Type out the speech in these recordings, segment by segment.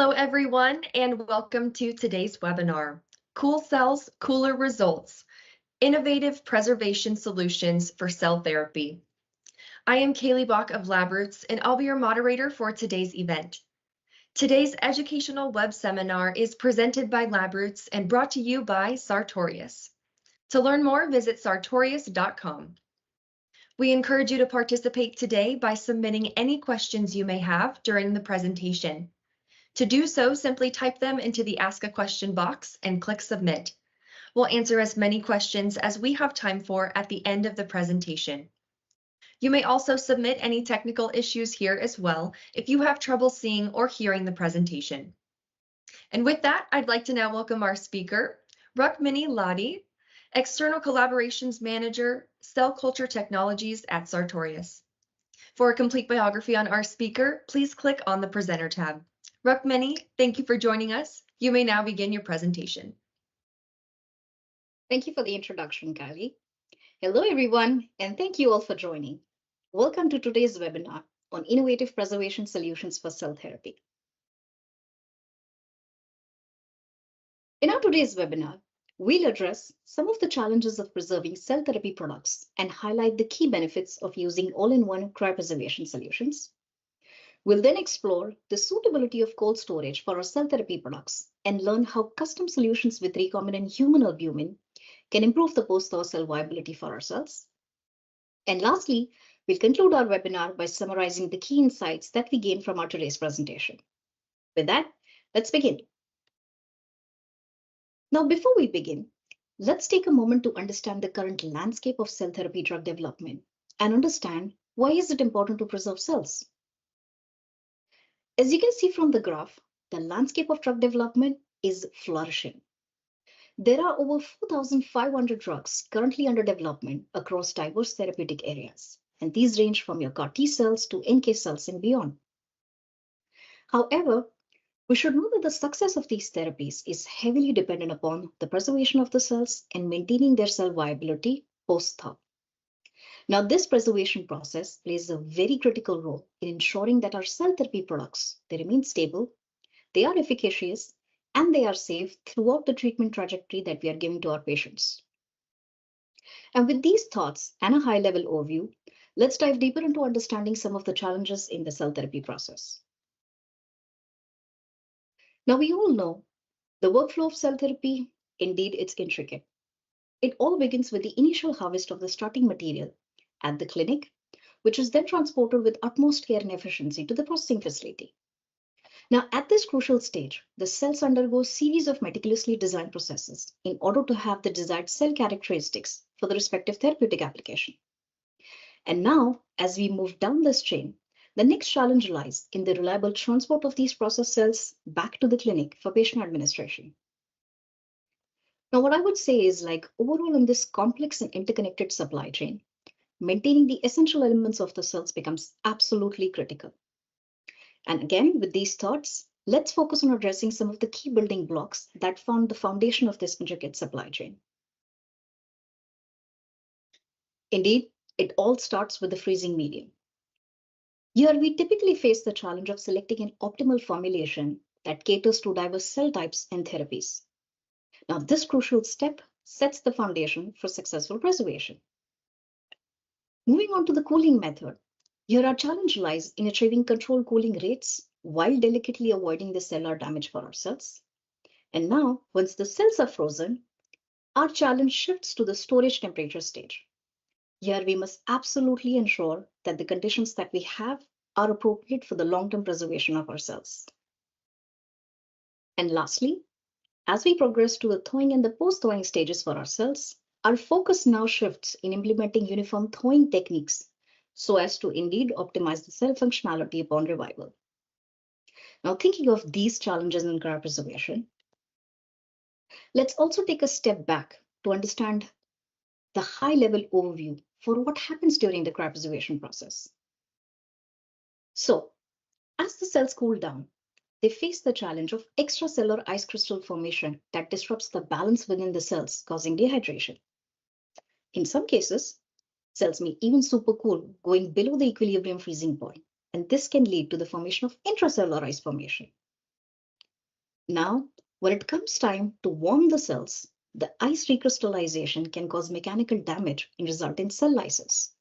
Hello, everyone, and welcome to today's webinar, Cool Cells, Cooler Results, Innovative Preservation Solutions for Cell Therapy. I am Kaylee Bach of LabRoots, and I'll be your moderator for today's event. Today's educational web seminar is presented by LabRoots and brought to you by Sartorius. To learn more, visit sartorius.com. We encourage you to participate today by submitting any questions you may have during the presentation. To do so, simply type them into the Ask a Question box and click Submit. We'll answer as many questions as we have time for at the end of the presentation. You may also submit any technical issues here as well if you have trouble seeing or hearing the presentation. And with that, I'd like to now welcome our speaker, Rukmini Ladi, External Collaborations Manager, Cell Culture Technologies at Sartorius. For a complete biography on our speaker, please click on the Presenter tab. Rukmini, thank you for joining us. You may now begin your presentation. Thank you for the introduction, Kylie. Hello, everyone, and thank you all for joining. Welcome to today's webinar on innovative preservation solutions for cell therapy. In our today's webinar, we'll address some of the challenges of preserving cell therapy products and highlight the key benefits of using all-in-one cryopreservation solutions. We'll then explore the suitability of cold storage for our cell therapy products and learn how custom solutions with recombinant human albumin can improve the post-thaw cell viability for our cells. And lastly, we'll conclude our webinar by summarizing the key insights that we gained from our today's presentation. With that, let's begin. Now, before we begin, let's take a moment to understand the current landscape of cell therapy drug development and understand why is it important to preserve cells. As you can see from the graph, the landscape of drug development is flourishing. There are over 4,500 drugs currently under development across diverse therapeutic areas, and these range from your CAR T cells to NK cells and beyond. However, we should know that the success of these therapies is heavily dependent upon the preservation of the cells and maintaining their cell viability post-thaw. Now, this preservation process plays a very critical role in ensuring that our cell therapy products, they remain stable, they are efficacious, and they are safe throughout the treatment trajectory that we are giving to our patients. And with these thoughts and a high-level overview, let's dive deeper into understanding some of the challenges in the cell therapy process. Now, we all know the workflow of cell therapy, indeed, it's intricate. It all begins with the initial harvest of the starting material at the clinic, which is then transported with utmost care and efficiency to the processing facility. Now, at this crucial stage, the cells undergo a series of meticulously designed processes in order to have the desired cell characteristics for the respective therapeutic application. And now, as we move down this chain, the next challenge lies in the reliable transport of these processed cells back to the clinic for patient administration. Now, what I would say is, like, overall in this complex and interconnected supply chain, maintaining the essential elements of the cells becomes absolutely critical. And again, with these thoughts, let's focus on addressing some of the key building blocks that form the foundation of this intricate supply chain. Indeed, it all starts with the freezing medium. Here, we typically face the challenge of selecting an optimal formulation that caters to diverse cell types and therapies. Now, this crucial step sets the foundation for successful preservation. Moving on to the cooling method, here our challenge lies in achieving controlled cooling rates while delicately avoiding the cellular damage for our cells. And now, once the cells are frozen, our challenge shifts to the storage temperature stage. Here, we must absolutely ensure that the conditions that we have are appropriate for the long-term preservation of our cells. And lastly, as we progress to the thawing and the post-thawing stages for our cells, our focus now shifts in implementing uniform thawing techniques so as to indeed optimize the cell functionality upon revival. Now, thinking of these challenges in cryopreservation, let's also take a step back to understand the high-level overview for what happens during the cryopreservation process. So, as the cells cool down, they face the challenge of extracellular ice crystal formation that disrupts the balance within the cells, causing dehydration. In some cases, cells may even supercool, going below the equilibrium freezing point, and this can lead to the formation of intracellular ice formation. Now, when it comes time to warm the cells, the ice recrystallization can cause mechanical damage and result in cell lysis.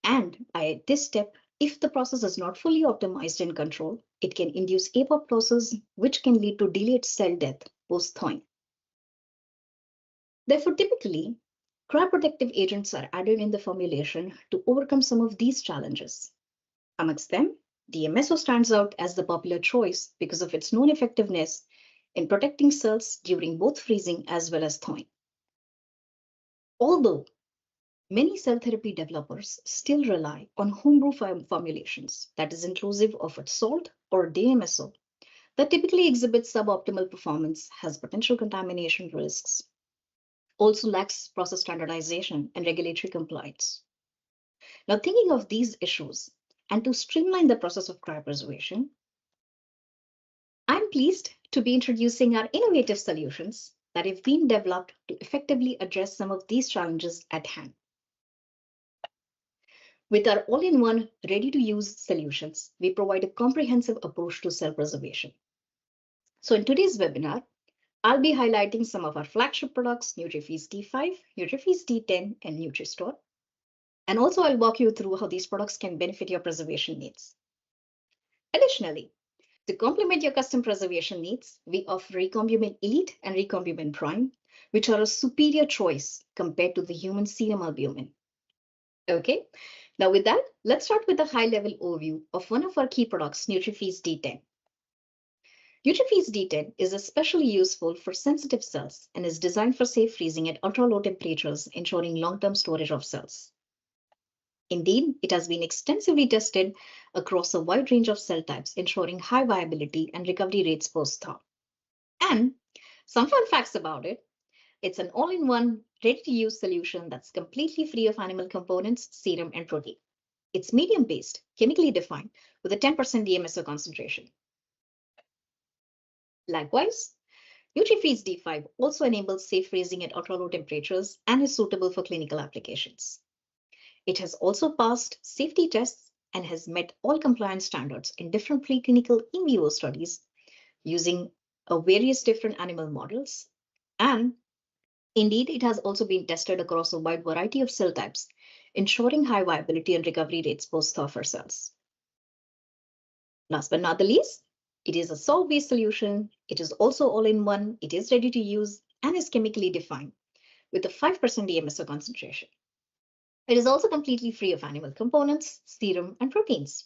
And at this step, if the process is not fully optimized and controlled, it can induce apoptosis, which can lead to delayed cell death post-thawing. Therefore, typically, cryoprotective agents are added in the formulation to overcome some of these challenges. Amongst them, DMSO stands out as the popular choice because of its known effectiveness in protecting cells during both freezing as well as thawing. Although many cell therapy developers still rely on homebrew formulations that is inclusive of a salt or DMSO that typically exhibits suboptimal performance, has potential contamination risks, also lacks process standardization and regulatory compliance. Now, thinking of these issues and to streamline the process of cryopreservation, I'm pleased to be introducing our innovative solutions that have been developed to effectively address some of these challenges at hand. With our all-in-one, ready-to-use solutions, we provide a comprehensive approach to cell preservation. So in today's webinar, I'll be highlighting some of our flagship products, NutriFeast D5, NutriFeast D10, and NutriStore. And also I'll walk you through how these products can benefit your preservation needs. Additionally, to complement your custom preservation needs, we offer Recombumin Elite and Recombumin Prime, which are a superior choice compared to the human serum albumin. Okay, now with that, let's start with a high-level overview of one of our key products, NutriFeast D10. NutriFeast D10 is especially useful for sensitive cells and is designed for safe freezing at ultra-low temperatures, ensuring long-term storage of cells. Indeed, it has been extensively tested across a wide range of cell types, ensuring high viability and recovery rates post-thaw. And some fun facts about it. It's an all-in-one, ready-to-use solution that's completely free of animal components, serum, and protein. It's medium-based, chemically defined, with a 10% DMSO concentration. Likewise, NutriFeast D5 also enables safe freezing at ultra-low temperatures and is suitable for clinical applications. It has also passed safety tests and has met all compliance standards in different preclinical in vivo studies using various different animal models. And indeed, it has also been tested across a wide variety of cell types, ensuring high viability and recovery rates post-thaw for cells. Last but not the least, it is a salt-based solution. It is also all-in-one. It is ready to use and is chemically defined with a 5% DMSO concentration. It is also completely free of animal components, serum, and proteins.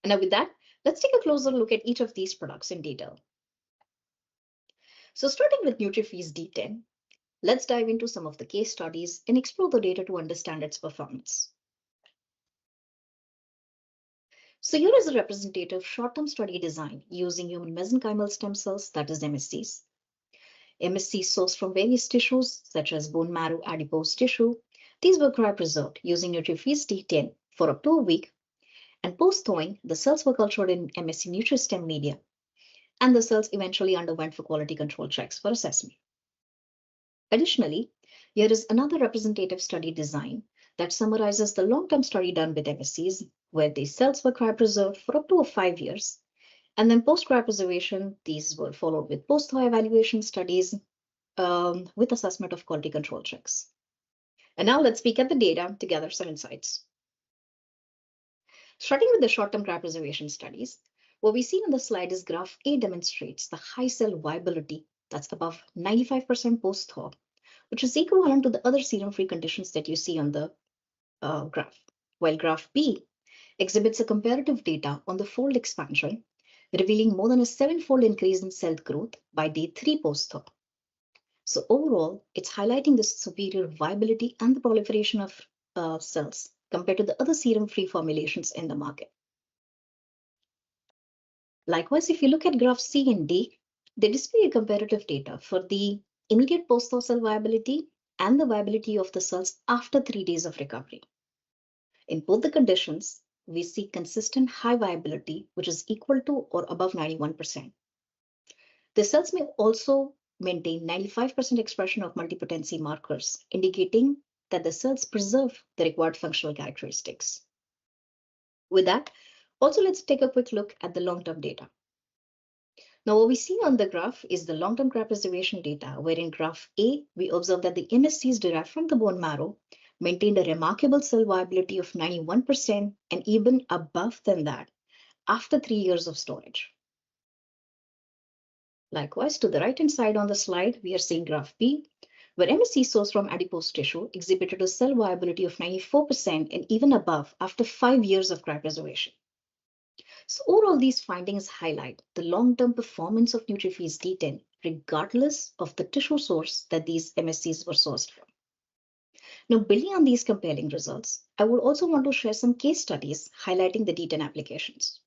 And now with that, let's take a closer look at each of these products in detail. So starting with NutriFeast D10, let's dive into some of the case studies and explore the data to understand its performance. So here is a representative short-term study design using human mesenchymal stem cells, that is MSCs. MSCs sourced from various tissues, such as bone marrow, adipose tissue. These were cryopreserved using NutriFeast D10 for up to a week, and post-thawing, the cells were cultured in MSC NutriStem media, and the cells eventually underwent for quality control checks for assessment. Additionally, here is another representative study design that summarizes the long-term study done with MSCs, where these cells were cryopreserved for up to 5 years, and then post-cryopreservation, these were followed with post-thaw evaluation studies with assessment of quality control checks. And now let's peek at the data to gather some insights. Starting with the short-term cryopreservation studies, what we see on the slide is graph A demonstrates the high cell viability that's above 95% post-thaw, which is equivalent to the other serum-free conditions that you see on the graph, while graph B exhibits a comparative data on the fold expansion, revealing more than a 7-fold increase in cell growth by day 3 post-thaw. So overall, it's highlighting the superior viability and the proliferation of cells compared to the other serum-free formulations in the market. Likewise, if you look at graph C and D, they display a comparative data for the immediate post-thaw cell viability and the viability of the cells after 3 days of recovery. In both the conditions, we see consistent high viability, which is equal to or above 91%. The cells may also maintain 95% expression of multipotency markers, indicating that the cells preserve the required functional characteristics. With that, also let's take a quick look at the long-term data. Now, what we see on the graph is the long-term cryopreservation data, where in graph A, we observe that the MSCs derived from the bone marrow maintained a remarkable cell viability of 91% and even above than that after 3 years of storage. Likewise, to the right-hand side on the slide, we are seeing graph B, where MSC sourced from adipose tissue exhibited a cell viability of 94% and even above after 5 years of cryopreservation. So overall, these findings highlight the long-term performance of Nutrifease D10, regardless of the tissue source that these MSCs were sourced from. Now, building on these compelling results, I would also want to share some case studies highlighting the D10 applications.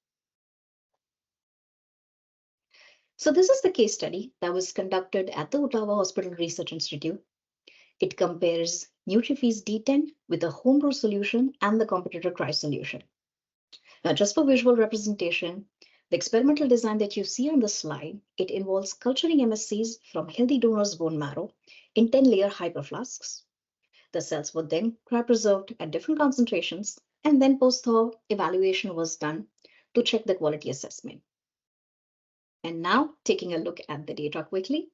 So this is the case study that was conducted at the Ottawa Hospital Research Institute. It compares Nutrifease D10 with the home brew solution and the competitor cryo solution. Now, just for visual representation, the experimental design that you see on the slide, it involves culturing MSCs from healthy donors' bone marrow in 10-layer hyperflasks. The cells were then cryopreserved at different concentrations, and then post-thaw evaluation was done to check the quality assessment. And now, taking a look at the data quickly,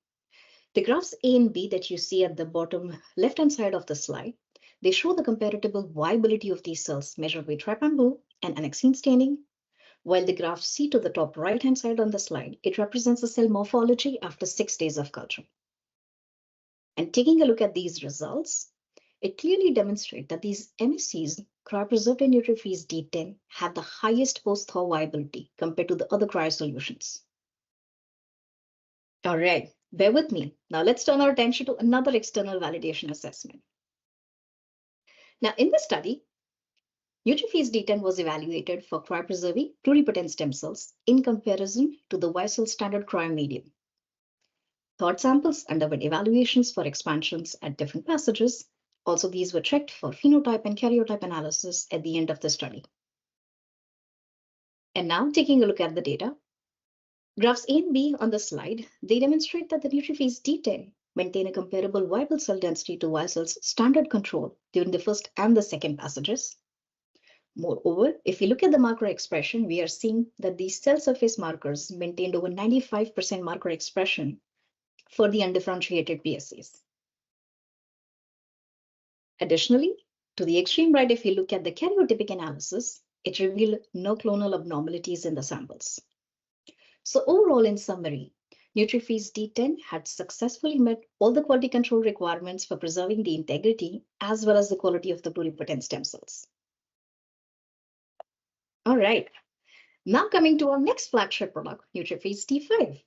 the graphs A and B that you see at the bottom left-hand side of the slide, they show the comparable viability of these cells measured with trypan blue and annexine staining, while the graph C to the top right-hand side on the slide, it represents the cell morphology after 6 days of culture. And taking a look at these results, it clearly demonstrates that these MSCs cryopreserved in Nutrifease D10 have the highest post-thaw viability compared to the other cryo solutions. All right, bear with me. Now let's turn our attention to another external validation assessment. Now in the study, Nutrifease D10 was evaluated for cryopreserving pluripotent stem cells in comparison to the Weissel standard cryo medium. Thawed samples underwent evaluations for expansions at different passages. Also, these were checked for phenotype and karyotype analysis at the end of the study. And now taking a look at the data, graphs A and B on the slide, they demonstrate that the Nutrifease D10 maintain a comparable viable cell density to Weissel's standard control during the first and the second passages. Moreover, if we look at the marker expression, we are seeing that these cell surface markers maintained over 95% marker expression for the undifferentiated PSCs. Additionally, to the extreme right, if you look at the karyotypic analysis, it revealed no clonal abnormalities in the samples. So overall, in summary, Nutrifease D10 had successfully met all the quality control requirements for preserving the integrity as well as the quality of the pluripotent stem cells. All right, now coming to our next flagship product, Nutrifease D5.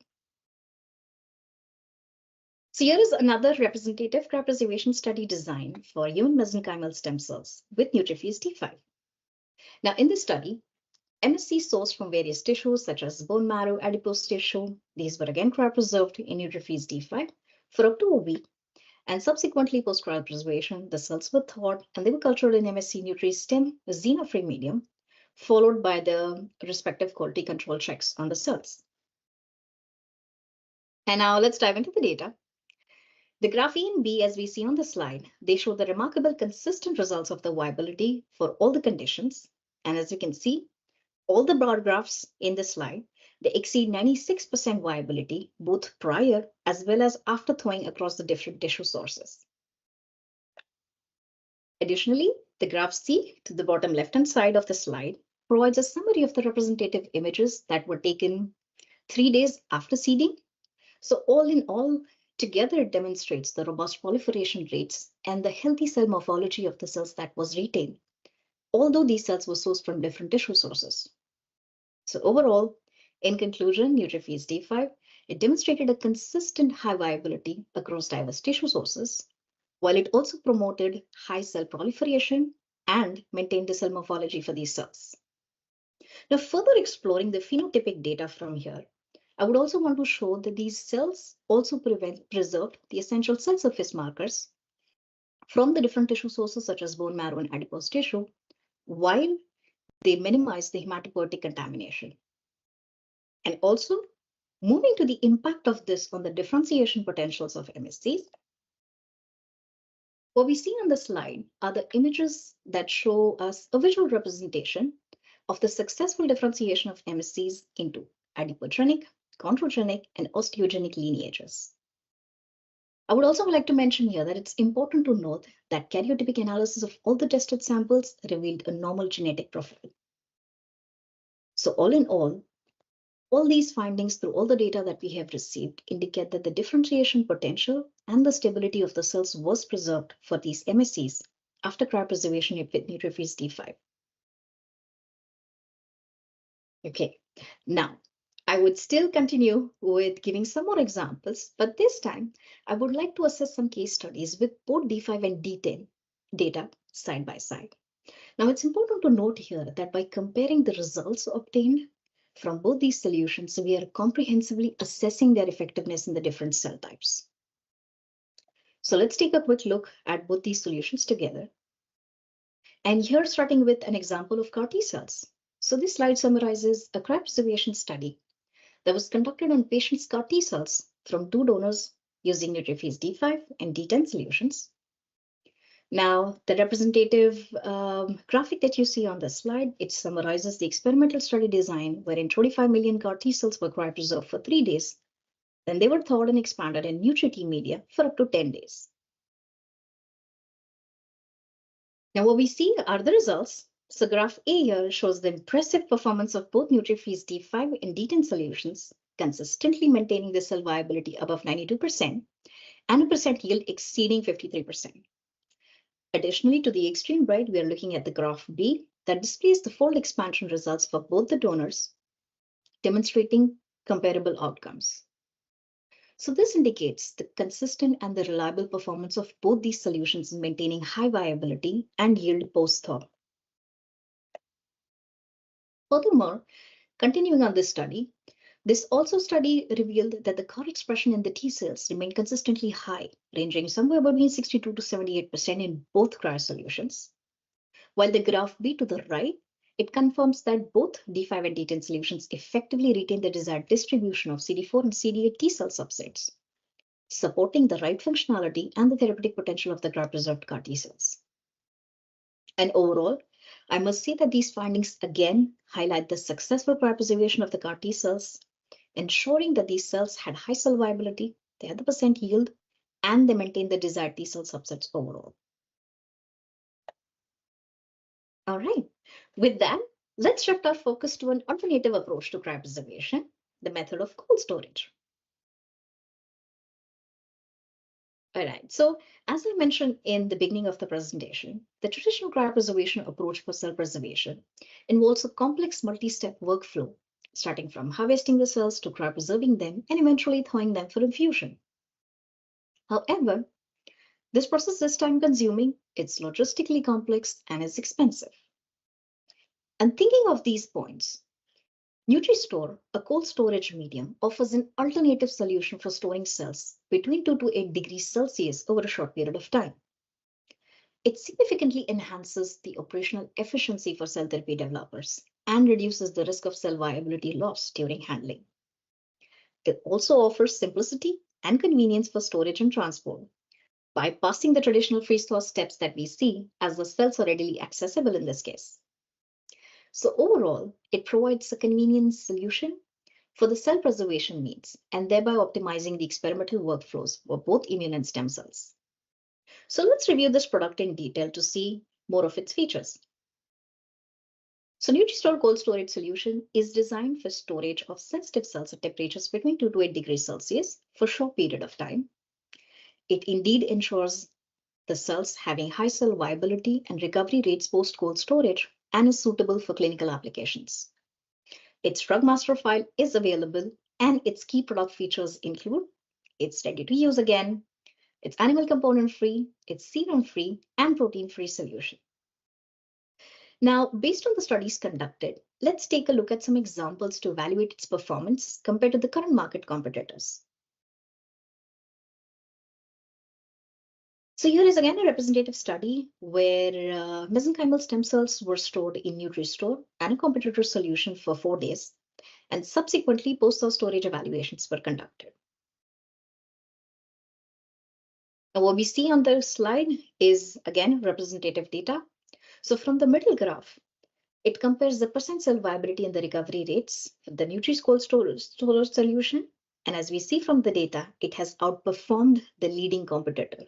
So here is another representative cryopreservation study design for human mesenchymal stem cells with Nutrifease D5. Now in this study, MSC sourced from various tissues such as bone marrow, adipose tissue. These were again cryopreserved in Nutrifease D5 for up to a week. And subsequently, post-cryopreservation, the cells were thawed and they were cultured in MSC NutriStem xeno-free medium, followed by the respective quality control checks on the cells. And now let's dive into the data. The graph A and B, as we see on the slide, they show the remarkable consistent results of the viability for all the conditions. And as you can see, all the broad graphs in the slide, they exceed 96% viability, both prior as well as after thawing across the different tissue sources. Additionally, the graph C to the bottom left-hand side of the slide provides a summary of the representative images that were taken 3 days after seeding. So all in all, together it demonstrates the robust proliferation rates and the healthy cell morphology of the cells that was retained, although these cells were sourced from different tissue sources. So overall, in conclusion, Nutrifease D5, it demonstrated a consistent high viability across diverse tissue sources, while it also promoted high cell proliferation and maintained the cell morphology for these cells. Now, further exploring the phenotypic data from here, I would also want to show that these cells also preserved the essential cell surface markers from the different tissue sources such as bone marrow and adipose tissue, while they minimize the hematopoietic contamination. And also, moving to the impact of this on the differentiation potentials of MSCs, what we see on the slide are the images that show us a visual representation of the successful differentiation of MSCs into adipogenic, chondrogenic, and osteogenic lineages. I would also like to mention here that it's important to note that karyotypic analysis of all the tested samples revealed a normal genetic profile. So all in all these findings through all the data that we have received indicate that the differentiation potential and the stability of the cells was preserved for these MSCs after cryopreservation with NutriFreeze D5. Okay, now I would still continue with giving some more examples, but this time I would like to assess some case studies with both D5 and D10 data side by side. Now it's important to note here that by comparing the results obtained from both these solutions, we are comprehensively assessing their effectiveness in the different cell types. So let's take a quick look at both these solutions together. And here, starting with an example of CAR T cells. So this slide summarizes a cryopreservation study that was conducted on patients' CAR T cells from 2 donors using NutriFreeze D5 and D10 solutions. Now, the representative graphic that you see on the slide, it summarizes the experimental study design wherein 25 million CAR T cells were cryopreserved for 3 days. Then they were thawed and expanded in Nutri-T media for up to 10 days. Now, what we see are the results. So graph A here shows the impressive performance of both NutriFreeze D5 and D10 solutions, consistently maintaining the cell viability above 92% and a percent yield exceeding 53%. Additionally, to the extreme right, we are looking at the graph B that displays the fold expansion results for both the donors, demonstrating comparable outcomes. So this indicates the consistent and the reliable performance of both these solutions in maintaining high viability and yield post-thaw. Furthermore, continuing on this study, this also study revealed that the CAR expression in the T cells remained consistently high, ranging somewhere between 62 to 78% in both cryo solutions. While the graph B to the right, it confirms that both D5 and D10 solutions effectively retain the desired distribution of CD4 and CD8 T cell subsets, supporting the right functionality and the therapeutic potential of the cryopreserved CAR T cells. And overall, I must say that these findings again highlight the successful cryopreservation of the CAR T cells, ensuring that these cells had high cell viability, they had the percent yield, and they maintained the desired T cell subsets overall. All right, with that, let's shift our focus to an alternative approach to cryopreservation, the method of cold storage. All right, so as I mentioned in the beginning of the presentation, the traditional cryopreservation approach for cell preservation involves a complex multi-step workflow, starting from harvesting the cells to cryopreserving them and eventually thawing them for infusion. However, this process is time-consuming, it's logistically complex, and is expensive. And thinking of these points, NutriStore, a cold storage medium, offers an alternative solution for storing cells between 2 to 8 degrees Celsius over a short period of time. It significantly enhances the operational efficiency for cell therapy developers and reduces the risk of cell viability loss during handling. It also offers simplicity and convenience for storage and transport, bypassing the traditional freeze-thaw steps that we see, as the cells are readily accessible in this case. So overall, it provides a convenient solution for the cell preservation needs and thereby optimizing the experimental workflows for both immune and stem cells. So let's review this product in detail to see more of its features. So NutriStore cold storage solution is designed for storage of sensitive cells at temperatures between 2 to 8 degrees Celsius for a short period of time. It indeed ensures the cells having high cell viability and recovery rates post cold storage and is suitable for clinical applications. Its drug master file is available and its key product features include it's ready to use again, it's animal component free, it's serum free, and protein free solution. Now, based on the studies conducted, let's take a look at some examples to evaluate its performance compared to the current market competitors. So here is again a representative study where mesenchymal stem cells were stored in NutriStore and a competitor solution for 4 days, and subsequently post-thaw storage evaluations were conducted. Now what we see on the slide is again representative data. So from the middle graph, It compares the percent cell viability and the recovery rates of the Nutri-Score storage solution. And as we see from the data, it has outperformed the leading competitor.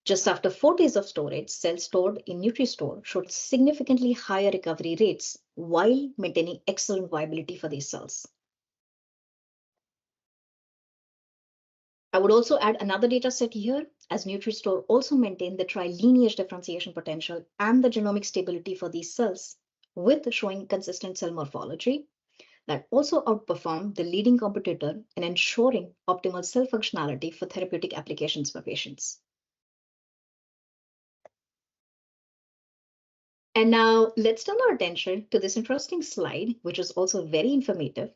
Just after 4 days of storage, cells stored in Nutri-Store showed significantly higher recovery rates while maintaining excellent viability for these cells. I would also add another data set here, as Nutri-Store also maintained the tri-lineage differentiation potential and the genomic stability for these cells, with showing consistent cell morphology that also outperformed the leading competitor in ensuring optimal cell functionality for therapeutic applications for patients. And now let's turn our attention to this interesting slide, which is also very informative,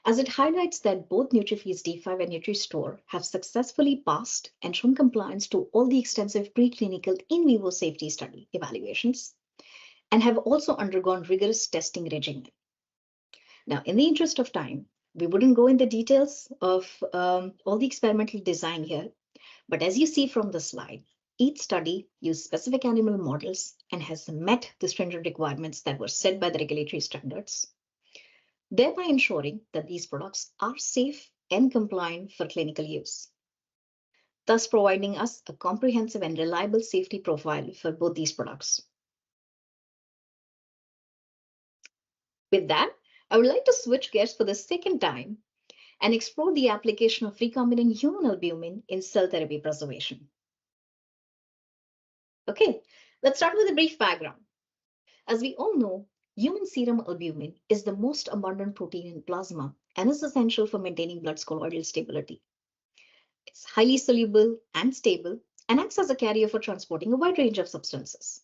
as it highlights that both NutriFeast D5 and Nutri-Store have successfully passed and shown compliance to all the extensive preclinical in vivo safety study evaluations and have also undergone rigorous testing regimen. Now, in the interest of time, we wouldn't go into details of all the experimental design here, but as you see from the slide, each study used specific animal models and has met the stringent requirements that were set by the regulatory standards, thereby ensuring that these products are safe and compliant for clinical use, thus providing us a comprehensive and reliable safety profile for both these products. With that, I would like to switch gears for the second time and explore the application of recombinant human albumin in cell therapy preservation. Okay, let's start with a brief background. As we all know, human serum albumin is the most abundant protein in plasma and is essential for maintaining blood's colloidal stability. It's highly soluble and stable and acts as a carrier for transporting a wide range of substances.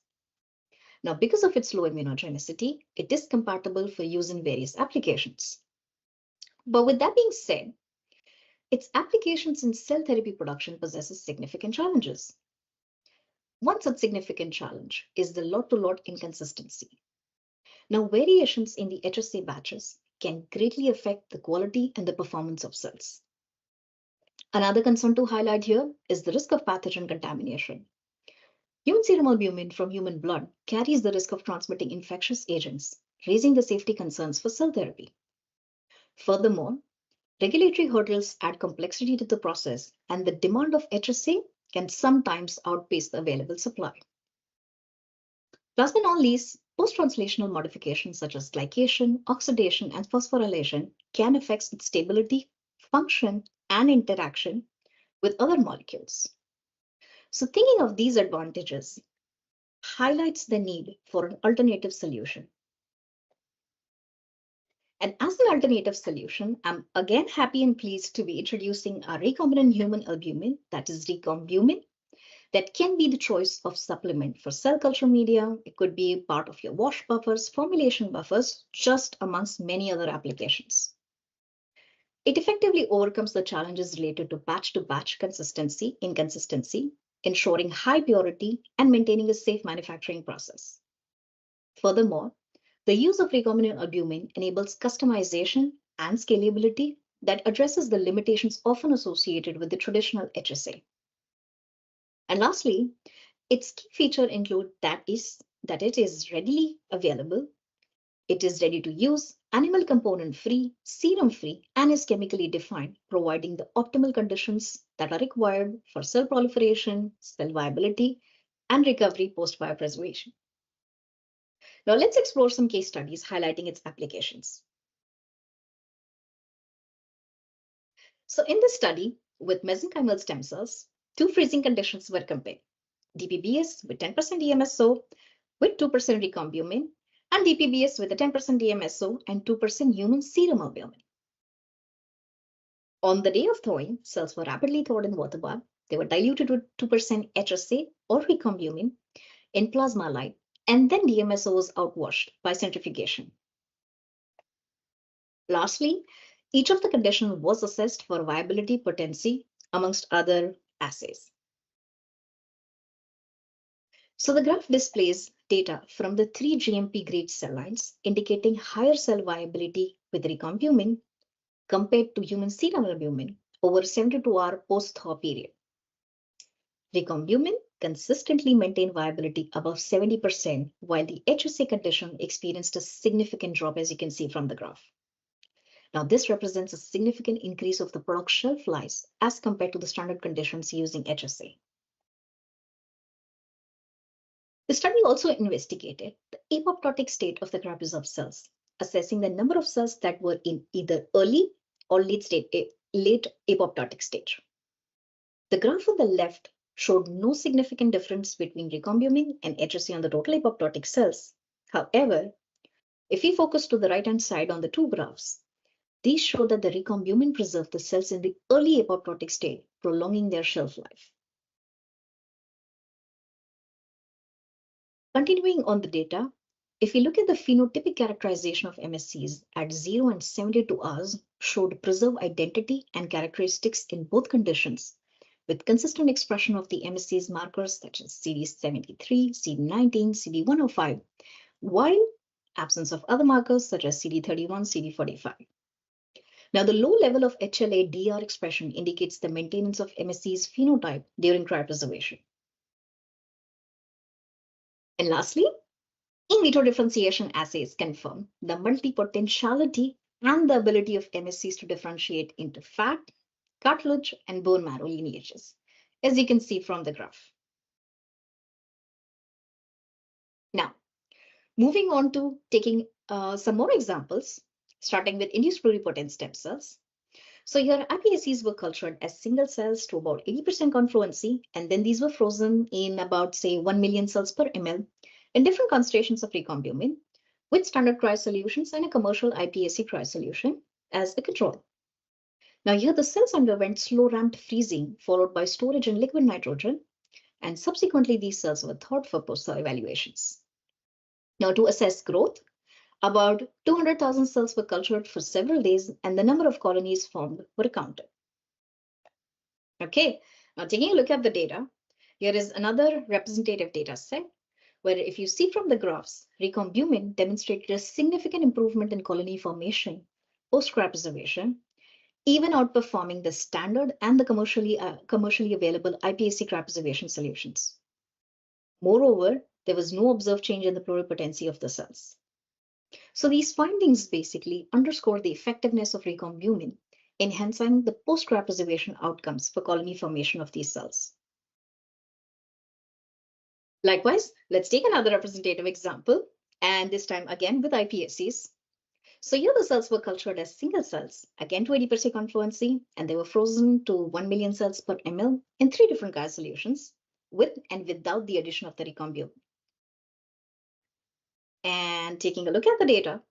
Now, because of its low immunogenicity, it is compatible for use in various applications. But with that being said, its applications in cell therapy production possesses significant challenges. One such significant challenge is the lot-to-lot inconsistency. Now, variations in the HSA batches can greatly affect the quality and the performance of cells. Another concern to highlight here is the risk of pathogen contamination. Human serum albumin from human blood carries the risk of transmitting infectious agents, raising the safety concerns for cell therapy. Furthermore, regulatory hurdles add complexity to the process, and the demand of HSA can sometimes outpace the available supply. Last but not least, post-translational modifications such as glycation, oxidation, and phosphorylation can affect its stability, function, and interaction with other molecules. So thinking of these advantages highlights the need for an alternative solution. And as an alternative solution, I'm again happy and pleased to be introducing a recombinant human albumin, that is recombumin, that can be the choice of supplement for cell culture media. It could be part of your wash buffers, formulation buffers, just amongst many other applications. It effectively overcomes the challenges related to batch-to-batch inconsistency, ensuring high purity and maintaining a safe manufacturing process. Furthermore, the use of recombinant albumin enables customization and scalability that addresses the limitations often associated with the traditional HSA. And lastly, its key feature include that it is readily available, it is ready to use, animal component free, serum free, and is chemically defined, providing the optimal conditions that are required for cell proliferation, cell viability, and recovery post-biopreservation. Now let's explore some case studies highlighting its applications. So in this study with mesenchymal stem cells, two freezing conditions were compared: DPBS with 10% DMSO with 2% recombumin, and DPBS with a 10% DMSO and 2% human serum albumin. On the day of thawing, cells were rapidly thawed in water bath. They were diluted with 2% HSA or recombumin in plasma light, and then DMSO was outwashed by centrifugation. Lastly, each of the conditions was assessed for viability, potency, amongst other assays. So the graph displays data from the 3 GMP grade cell lines indicating higher cell viability with recombumin compared to human serum albumin over 72-hour post-thaw period. Recombumin consistently maintained viability above 70%, while the HSA condition experienced a significant drop, as you can see from the graph. Now, this represents a significant increase of the product shelf life as compared to the standard conditions using HSA. The study also investigated the apoptotic state of the cryopreserved cells, assessing the number of cells that were in either early or late apoptotic stage. The graph on the left showed no significant difference between recombumin and HSA on the total apoptotic cells. However, if we focus to the right-hand side on the two graphs, these show that the recombumin preserved the cells in the early apoptotic state, prolonging their shelf life. Continuing on the data, if we look at the phenotypic characterization of MSCs at 0 and 72 hours, showed preserved identity and characteristics in both conditions, with consistent expression of the MSCs markers such as CD73, CD19, CD105, while absence of other markers such as CD31, CD45. Now, the low level of HLA-DR expression indicates the maintenance of MSC's phenotype during cryopreservation. And lastly, in vitro differentiation assays confirm the multipotentiality and the ability of MSCs to differentiate into fat, cartilage, and bone marrow lineages, as you can see from the graph. Now, moving on to taking some more examples, starting with induced pluripotent stem cells. So here iPSCs were cultured as single cells to about 80% confluency, and then these were frozen in about, say, 1 million cells per ml in different concentrations of recombumin with standard cryo solutions and a commercial iPSC cryo solution as the control. Now here the cells underwent slow ramped freezing followed by storage in liquid nitrogen, and subsequently these cells were thawed for post-thaw evaluations. Now to assess growth, about 200,000 cells were cultured for several days and the number of colonies formed were counted. Okay, now taking a look at the data, here is another representative data set where if you see from the graphs, recombumin demonstrated a significant improvement in colony formation post-cryopreservation, even outperforming the standard and the commercially available iPSC cryopreservation solutions. Moreover, there was no observed change in the pluripotency of the cells. So these findings basically underscore the effectiveness of recombumin, enhancing the post-cryopreservation outcomes for colony formation of these cells. Likewise, let's take another representative example, and this time again with iPSCs. So here the cells were cultured as single cells, again to 80% confluency, and they were frozen to 1 million cells per ml in 3 different cryo solutions, with and without the addition of the recombumin. And taking a look at the data,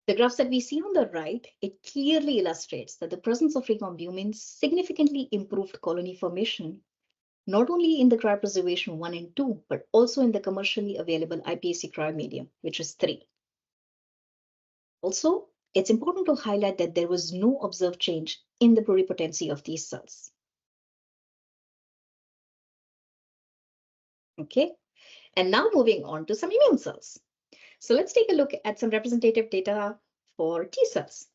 the graphs that we see on the right, it clearly illustrates that the presence of recombumin significantly improved colony formation, not only in the cryopreservation 1 and 2, but also in the commercially available iPSC cryo medium, which is 3. Also, it's important to highlight that there was no observed change in the pluripotency of these cells. Okay, and now moving on to some immune cells. So let's take a look at some representative data for T cells.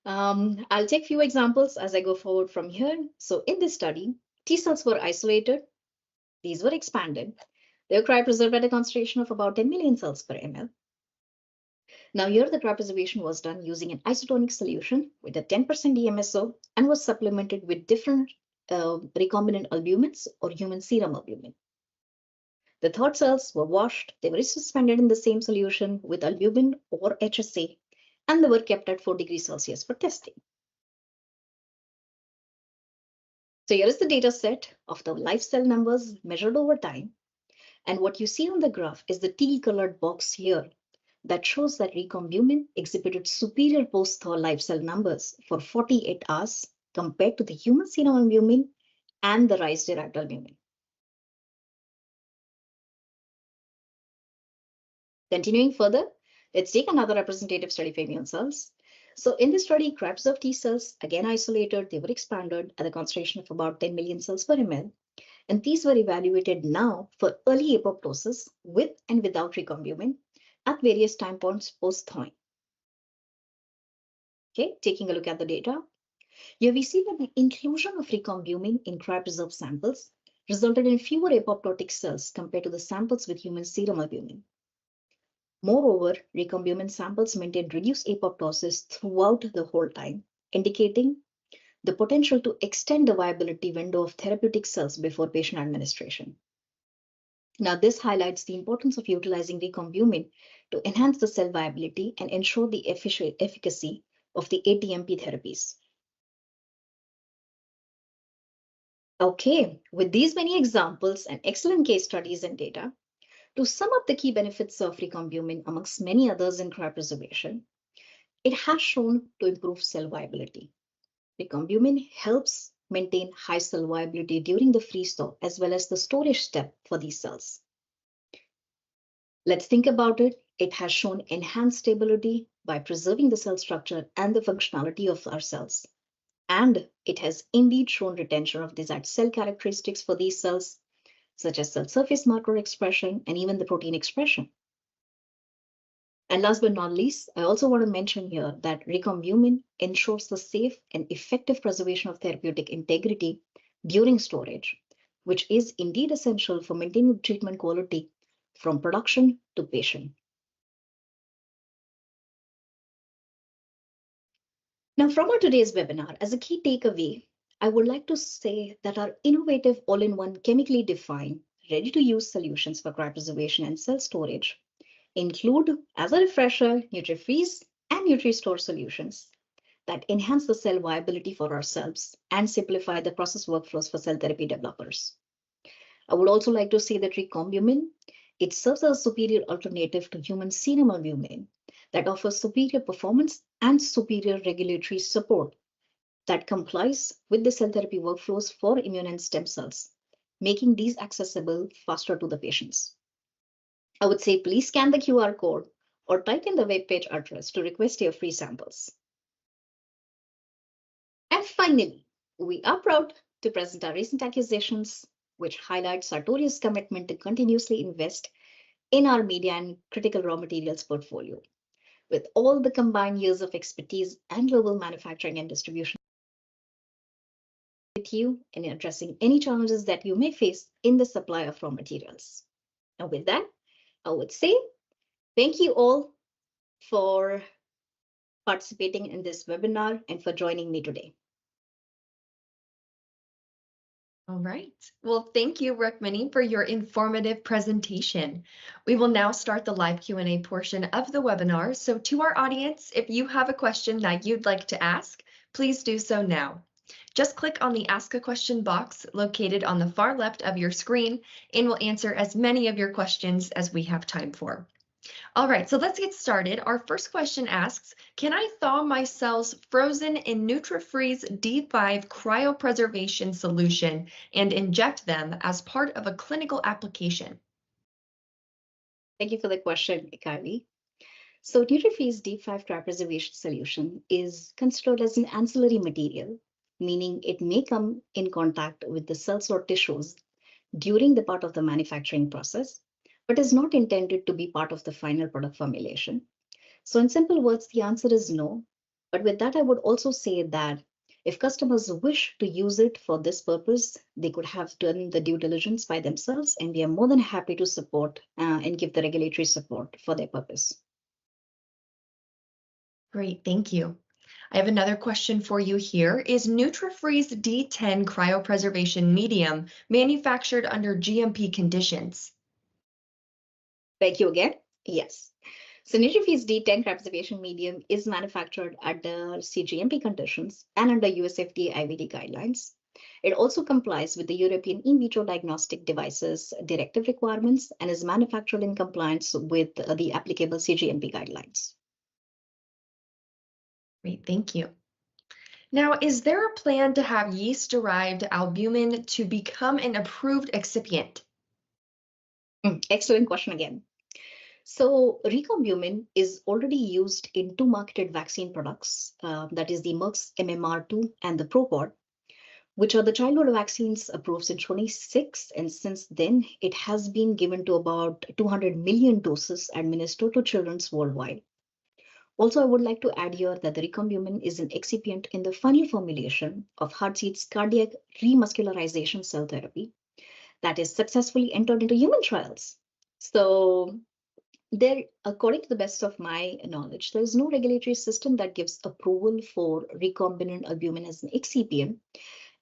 I'll take a few examples as I go forward from here. So in this study, T cells were isolated. These were expanded. They were cryopreserved at a concentration of about 10 million cells per ml. Now here the cryopreservation was done using an isotonic solution with a 10% DMSO and was supplemented with different recombinant albumins or human serum albumin. The thawed cells were washed, they were suspended in the same solution with albumin or HSA, and they were kept at 4 degrees Celsius for testing. So here is the data set of the live cell numbers measured over time. And what you see on the graph is the teal-colored box here that shows that recombumin exhibited superior post-thaw live cell numbers for 48 hours compared to the human serum albumin and the rice-derived albumin. Continuing further, let's take another representative study for immune cells. So in this study, cryopreserved T cells, again isolated, they were expanded at a concentration of about 10 million cells per ml. And these were evaluated now for early apoptosis with and without recombumin at various time points post-thawing. Okay, taking a look at the data. Here we see that the inclusion of recombumin in cryopreserved samples resulted in fewer apoptotic cells compared to the samples with human serum albumin. Moreover, recombumin samples maintained reduced apoptosis throughout the whole time, indicating the potential to extend the viability window of therapeutic cells before patient administration. Now, this highlights the importance of utilizing recombumin to enhance the cell viability and ensure the efficacy of the ATMP therapies. Okay, with these many examples and excellent case studies and data, to sum up the key benefits of recombumin amongst many others in cryopreservation, it has shown to improve cell viability. Recombumin helps maintain high cell viability during the freeze-thaw as well as the storage step for these cells. Let's think about it. It has shown enhanced stability by preserving the cell structure and the functionality of our cells. And it has indeed shown retention of desired cell characteristics for these cells, such as cell surface marker expression and even the protein expression. And last but not least, I also want to mention here that recombumin ensures the safe and effective preservation of therapeutic integrity during storage, which is indeed essential for maintaining treatment quality from production to patient. Now, from our today's webinar, as a key takeaway, I would like to say that our innovative all-in-one chemically defined, ready-to-use solutions for cryopreservation and cell storage include, as a refresher, NutriFreeze and NutriStore solutions that enhance the cell viability for ourselves and simplify the process workflows for cell therapy developers. I would also like to say that recombumin, it serves as a superior alternative to human serum albumin that offers superior performance and superior regulatory support that complies with the cell therapy workflows for immune and stem cells, making these accessible faster to the patients. I would say please scan the QR code or type in the web page address to request your free samples. And finally, we are proud to present our recent acquisitions, which highlight Sartorius' commitment to continuously invest in our media and critical raw materials portfolio. With all the combined years of expertise and global manufacturing and distribution with you in addressing any challenges that you may face in the supply of raw materials. And with that, I would say thank you all for participating in this webinar and for joining me today. All right. Well, thank you, Rukmini, for your informative presentation. We will now start the live Q&A portion of the webinar. So to our audience, if you have a question that you'd like to ask, please do so now. Just click on the Ask a Question box located on the far left of your screen, and we'll answer as many of your questions as we have time for. All right, so let's get started. Our first question asks, can I thaw my cells frozen in NutriFreeze D5 cryopreservation solution and inject them as part of a clinical application? Thank you for the question, Kylie. So NutriFreeze D5 cryopreservation solution is considered as an ancillary material, meaning it may come in contact with the cells or tissues during the part of the manufacturing process, but is not intended to be part of the final product formulation. So in simple words, the answer is no. But with that, I would also say that if customers wish to use it for this purpose, they could have done the due diligence by themselves, and we are more than happy to support and give the regulatory support for their purpose. Great, thank you. I have another question for you here. Is NutriFreeze D10 cryopreservation medium manufactured under GMP conditions? Thank you again. Yes. So NutriFreeze D10 cryopreservation medium is manufactured under CGMP conditions and under US FDA IVD guidelines. It also complies with the European in vitro diagnostic devices directive requirements and is manufactured in compliance with the applicable CGMP guidelines. Great, thank you. Now, is there a plan to have yeast-derived albumin to become an approved excipient? Excellent question again. So recombumin is already used in two marketed vaccine products, that is the Merck's MMR2 and the Propod, which are the childhood vaccines approved in 2026. And since then, it has been given to about 200 million doses administered to children worldwide. Also, I would like to add here that the recombumin is an excipient in the final formulation of Heartseed's cardiac remuscularization cell therapy, that is successfully entered into human trials. So there, according to the best of my knowledge, there is no regulatory system that gives approval for recombinant albumin as an excipient.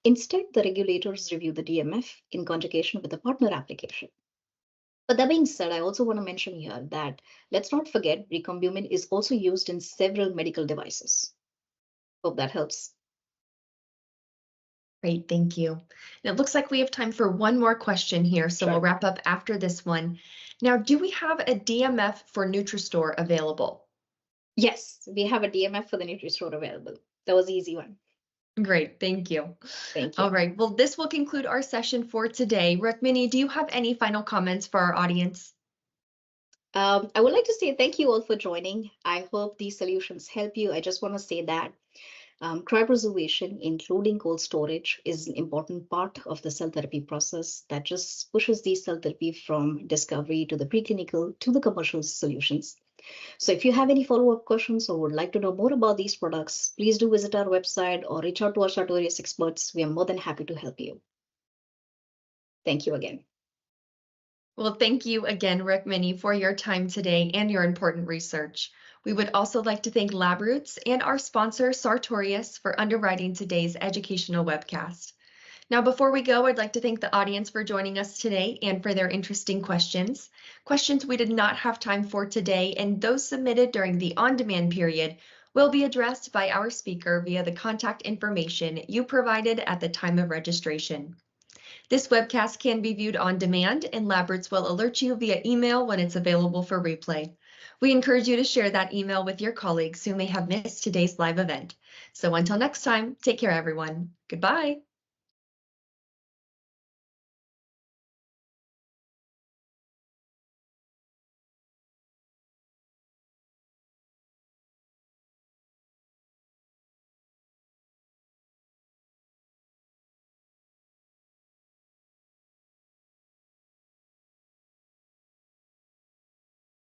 Instead, the regulators review the DMF in conjugation with a partner application. But that being said, I also want to mention here that let's not forget recombinant is also used in several medical devices. Hope that helps. Great, thank you. And it looks like we have time for one more question here, so Sure. we'll wrap up after this one. Now, do we have a DMF for NutriStore available? Yes, we have a DMF for the NutriStore available. That was an easy one. Great, thank you. Thank you. All right, well, this will conclude our session for today. Rukmini, do you have any final comments for our audience? I would like to say thank you all for joining. I hope these solutions help you. I just want to say that cryopreservation, including cold storage, is an important part of the cell therapy process that just pushes these cell therapy from discovery to the preclinical to the commercial solutions. So if you have any follow-up questions or would like to know more about these products, please do visit our website or reach out to our Sartorius experts. We are more than happy to help you. Thank you again. Well, thank you again, Rukmini, for your time today and your important research. We would also like to thank LabRoots and our sponsor, Sartorius, for underwriting today's educational webcast. Now, before we go, I'd like to thank the audience for joining us today and for their interesting questions. Questions we did not have time for today, and those submitted during the on-demand period will be addressed by our speaker via the contact information you provided at the time of registration. This webcast can be viewed on demand, and LabRoots will alert you via email when it's available for replay. We encourage you to share that email with your colleagues who may have missed today's live event. So until next time, take care, everyone. Goodbye.